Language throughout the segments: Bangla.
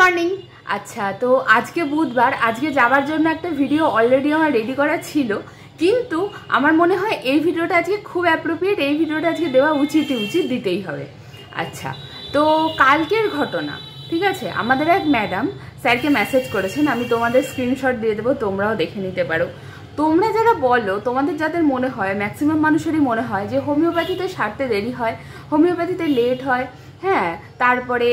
মর্নিং। আচ্ছা, তো আজকে বুধবার, আজকে যাবার জন্য একটা ভিডিও অলরেডি আমার রেডি করা ছিল, কিন্তু আমার মনে হয় এই ভিডিওটা আজকে খুব অ্যাপ্রোপ্রিয়েট, এই ভিডিওটা আজকে দেওয়া উচিত দিতেই হবে। আচ্ছা, তো কালকের ঘটনা, ঠিক আছে, আমাদের এক ম্যাডাম স্যারকে মেসেজ করেছেন, আমি তোমাদের স্ক্রিনশট দিয়ে দেবো, তোমরাও দেখে নিতে পারো। তোমরা যারা বলো, তোমাদের যাদের মনে হয়, ম্যাক্সিমাম মানুষেরই মনে হয় যে হোমিওপ্যাথিতে সারতে দেরি হয়, হোমিওপ্যাথিতে লেট হয়, হ্যাঁ, তারপরে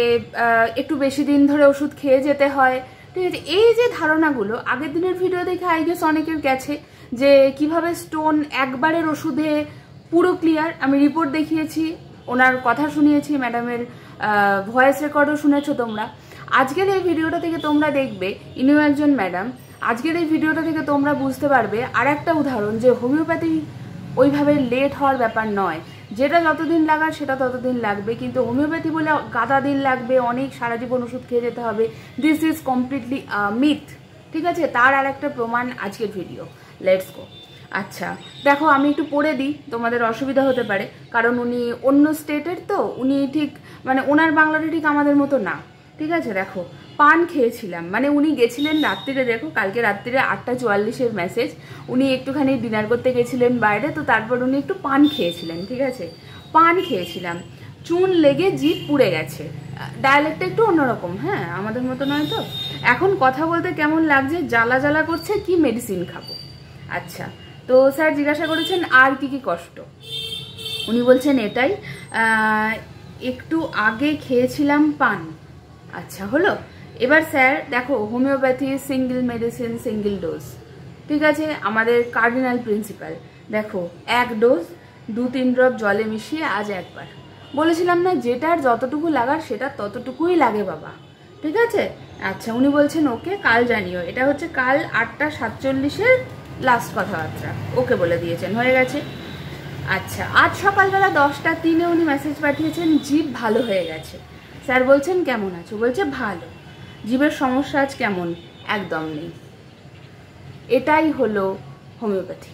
একটু বেশি দিন ধরে ওষুধ খেয়ে যেতে হয়, ঠিক আছে। এই যে ধারণাগুলো আগের দিনের ভিডিও দেখে আই গেস অনেকের গেছে, যে কিভাবে স্টোন একবারের ওষুধে পুরো ক্লিয়ার। আমি রিপোর্ট দেখিয়েছি, ওনার কথা শুনিয়েছি, ম্যাডামের ভয়েস রেকর্ডও শুনেছো তোমরা। আজকের এই ভিডিওটা থেকে তোমরা দেখবে, ইনিও একজন ম্যাডাম, আজকের এই ভিডিওটা থেকে তোমরা বুঝতে পারবে আর একটা উদাহরণ যে হোমিওপ্যাথি ওইভাবে লেট হওয়ার ব্যাপার নয়, যেটা যতদিন লাগার সেটা ততদিন লাগবে, কিন্তু হোমিওপ্যাথি বলে গাদা দিন লাগবে, অনেক সারা জীবন ওষুধ খেয়ে যেতে হবে, দিস ইজ কমপ্লিটলি মিথ, ঠিক আছে। তার আর একটা প্রমাণ আজকের ভিডিও, লেটস গো। আচ্ছা দেখো, আমি একটু পড়ে দিই, তোমাদের অসুবিধা হতে পারে, কারণ উনি অন্য স্টেটের, তো উনি ঠিক মানে ওনার বাংলাটা ঠিক আমাদের মতো না, ঠিক আছে। দেখো, পান খেয়েছিলাম, মানে উনি গেছিলেন রাত্রিরে, দেখো কালকে রাত্রিরে 8:44 মেসেজ, উনি একটুখানি ডিনার করতে গেছিলেন বাইরে, তো তারপর উনি একটু পান খেয়েছিলেন, ঠিক আছে। পান খেয়েছিলাম, চুন লেগে জিভ পুড়ে গেছে, ডায়ালেক্টটা একটু অন্যরকম, হ্যাঁ আমাদের মতো নয় তো। এখন কথা বলতে কেমন লাগছে, জ্বালা জ্বালা করছে, কি মেডিসিন খাবো। আচ্ছা, তো স্যার জিজ্ঞাসা করেছেন আর কি কি কষ্ট, উনি বলছেন এটাই, একটু আগে খেয়েছিলাম পান। আচ্ছা হলো, এবার স্যার দেখো, homeopathy single medicine single dose, ঠিক আছে, আমাদের কার্ডিনাল প্রিন্সিপাল। দেখো, এক ডোজ 2-3 ড্রপ জলে মিশিয়ে আজ একবার, বলেছিলাম না যেটার যতটুকু লাগার সেটা ততটুকুই লাগে বাবা, ঠিক আছে। আচ্ছা, উনি বলছেন ওকে, কাল জানিও, এটা হচ্ছে কাল 8:47 লাস্ট কথাবার্তা, ওকে বলে দিয়েছেন, হয়ে গেছে। আচ্ছা, আজ সকালবেলা 10:03 উনি মেসেজ পাঠিয়েছেন, জিভ ভালো হয়ে গেছে। স্যার বলছেন কেমন আছো, বলছে ভালো। জিভের সমস্যা আজ কেমন, একদম নেই। এটাই হলো হোমিওপ্যাথি,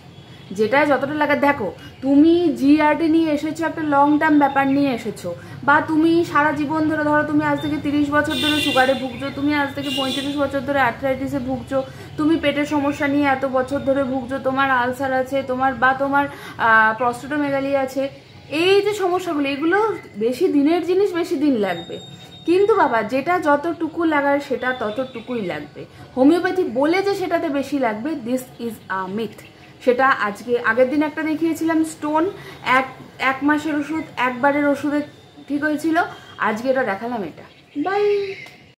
যেটা যতটা লাগা। দেখো, তুমি জিআরডি নিয়ে এসেছো, একটা লং টার্ম ব্যাপার নিয়ে এসেছো, বা তুমি সারা জীবন ধরে, ধরো তুমি আজ থেকে 30 বছর ধরে সুগারে ভুগছো, তুমি আজ থেকে 35 বছর ধরে আর্থ্রাইটিসে ভুগছো, তুমি পেটের সমস্যা নিয়ে এত বছর ধরে ভুগছো, তোমার আলসার আছে, তোমার প্রস্টেটোমেগালি আছে, এই যে সমস্যাগুলো, এগুলো বেশি দিনের জিনিস, বেশি দিন লাগবে, কিন্তু বাবা যেটা যতটুকু লাগার সেটা ততটুকুই লাগবে। হোমিওপ্যাথি বলে যে সেটাতে বেশি লাগবে, দিস ইজ আ মিথ। সেটা আজকে আগের দিন একটা দেখিয়েছিলাম, স্টোন এক মাসের ওষুধ একবারের ওষুধে ঠিক হয়েছিল, আজকে এটা দেখালাম, এটা বাই।